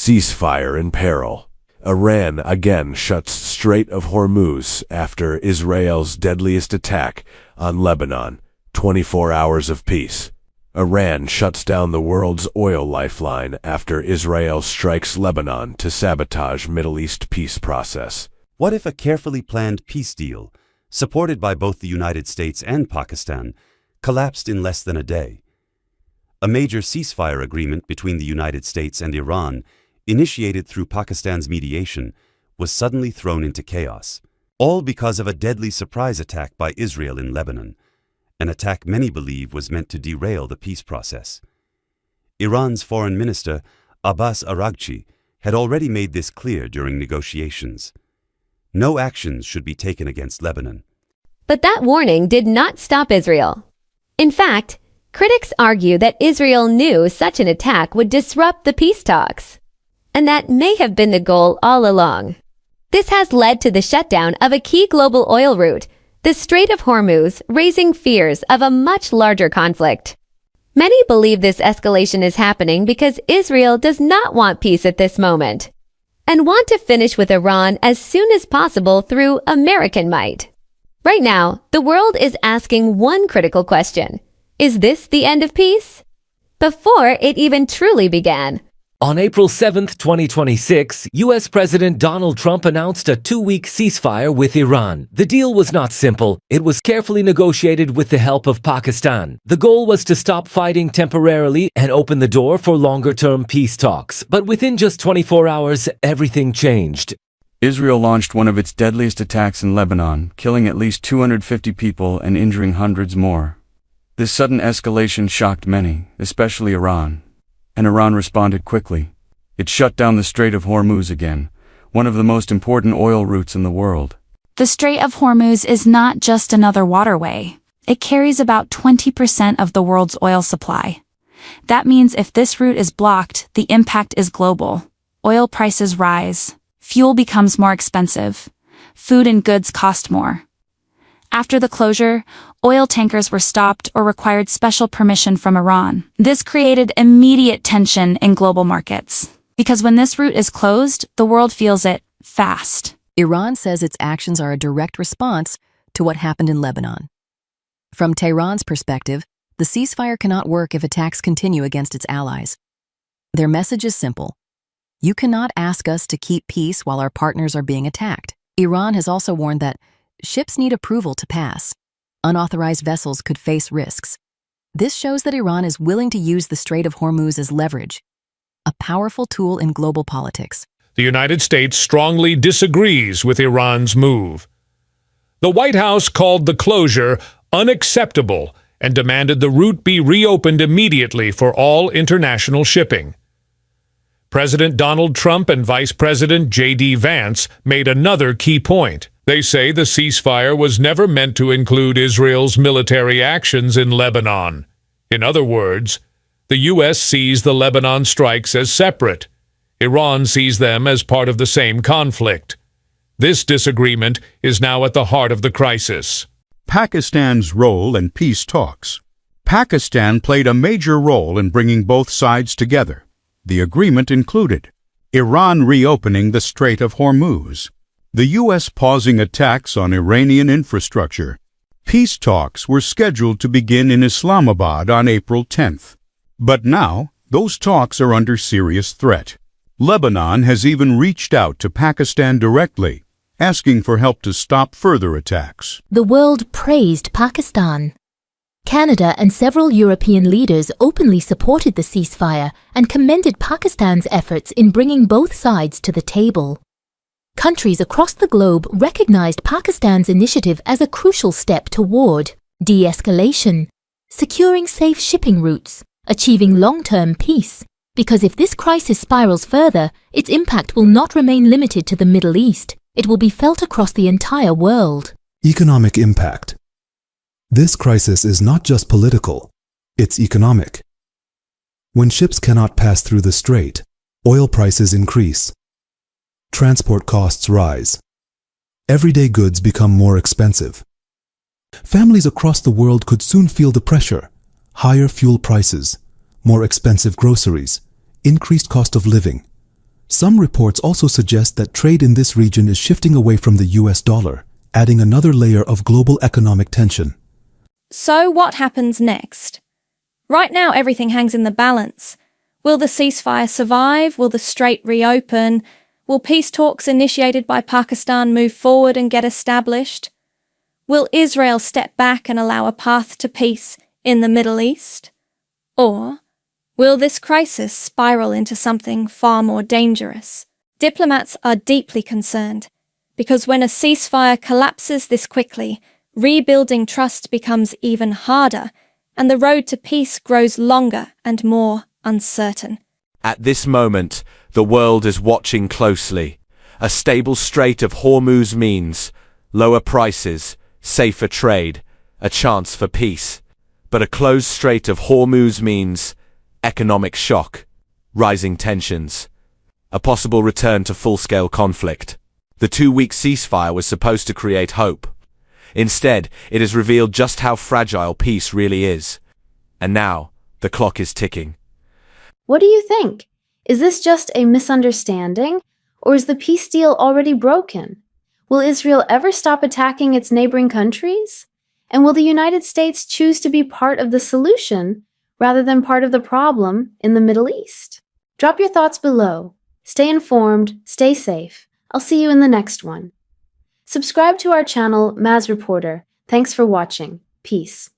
Ceasefire in Peril. Iran again shuts Strait of Hormuz after Israel's deadliest attack on Lebanon. 24 hours of peace. Iran shuts down the world's oil lifeline after Israel strikes Lebanon to sabotage Middle East peace process. What if a carefully planned peace deal, supported by both the United States and Pakistan, collapsed in less than a day? A major ceasefire agreement between the United States and Iran, initiated through Pakistan's mediation, was suddenly thrown into chaos, all because of a deadly surprise attack by Israel in Lebanon, an attack many believe was meant to derail the peace process. Iran's foreign minister, Abbas Araghchi, had already made this clear during negotiations. No actions should be taken against Lebanon. But that warning did not stop Israel. In fact, critics argue that Israel knew such an attack would disrupt the peace talks, and that may have been the goal all along. This has led to the shutdown of a key global oil route, the Strait of Hormuz, raising fears of a much larger conflict. Many believe this escalation is happening because Israel does not want peace at this moment and want to finish with Iran as soon as possible through American might. Right now, the world is asking one critical question. Is this the end of peace? Before it even truly began. On April 7, 2026, U.S. President Donald Trump announced a 2-week ceasefire with Iran. The deal was not simple. It was carefully negotiated with the help of Pakistan. The goal was to stop fighting temporarily and open the door for longer-term peace talks. But within just 24 hours, everything changed. Israel launched one of its deadliest attacks in Lebanon, killing at least 250 people and injuring hundreds more. This sudden escalation shocked many, especially Iran. And Iran responded quickly. It shut down the Strait of Hormuz again, one of the most important oil routes in the world. The Strait of Hormuz is not just another waterway. It carries about 20% of the world's oil supply. That means if this route is blocked, the impact is global. Oil prices rise. Fuel becomes more expensive. Food and goods cost more. After the closure, oil tankers were stopped or required special permission from Iran. This created immediate tension in global markets. Because when this route is closed, the world feels it fast. Iran says its actions are a direct response to what happened in Lebanon. From Tehran's perspective, the ceasefire cannot work if attacks continue against its allies. Their message is simple. You cannot ask us to keep peace while our partners are being attacked. Iran has also warned that ships need approval to pass. Unauthorized vessels could face risks. This shows that Iran is willing to use the Strait of Hormuz as leverage, a powerful tool in global politics. The United States strongly disagrees with Iran's move. The White House called the closure unacceptable and demanded the route be reopened immediately for all international shipping. President Donald Trump and Vice President J.D. Vance made another key point. They say the ceasefire was never meant to include Israel's military actions in Lebanon. In other words, the U.S. sees the Lebanon strikes as separate. Iran sees them as part of the same conflict. This disagreement is now at the heart of the crisis. Pakistan's role in peace talks. Pakistan played a major role in bringing both sides together. The agreement included Iran reopening the Strait of Hormuz, the U.S. pausing attacks on Iranian infrastructure. Peace talks were scheduled to begin in Islamabad on April 10th. But now, those talks are under serious threat. Lebanon has even reached out to Pakistan directly, asking for help to stop further attacks. The world praised Pakistan. Canada and several European leaders openly supported the ceasefire and commended Pakistan's efforts in bringing both sides to the table. Countries across the globe recognized Pakistan's initiative as a crucial step toward de-escalation, securing safe shipping routes, achieving long-term peace, because if this crisis spirals further, its impact will not remain limited to the Middle East. It will be felt across the entire world. Economic impact. This crisis is not just political, it's economic. When ships cannot pass through the strait, oil prices increase. Transport costs rise. Everyday goods become more expensive. Families across the world could soon feel the pressure. Higher fuel prices, more expensive groceries, increased cost of living. Some reports also suggest that trade in this region is shifting away from the US dollar, adding another layer of global economic tension. So what happens next? Right now everything hangs in the balance. Will the ceasefire survive? Will the Strait reopen? Will peace talks initiated by Pakistan move forward and get established? Will Israel step back and allow a path to peace in the Middle East? Or will this crisis spiral into something far more dangerous? Diplomats are deeply concerned, because when a ceasefire collapses this quickly, rebuilding trust becomes even harder, and the road to peace grows longer and more uncertain. At this moment, the world is watching closely. A stable Strait of Hormuz means lower prices, safer trade, a chance for peace. But a closed Strait of Hormuz means economic shock, rising tensions, a possible return to full-scale conflict. The 2-week ceasefire was supposed to create hope. Instead, it has revealed just how fragile peace really is. And now, the clock is ticking. What do you think? Is this just a misunderstanding, or is the peace deal already broken? Will Israel ever stop attacking its neighboring countries? And will the United States choose to be part of the solution rather than part of the problem in the Middle East? Drop your thoughts below. Stay informed, stay safe. I'll see you in the next one. Subscribe to our channel, Maz Reporter. Thanks for watching. Peace.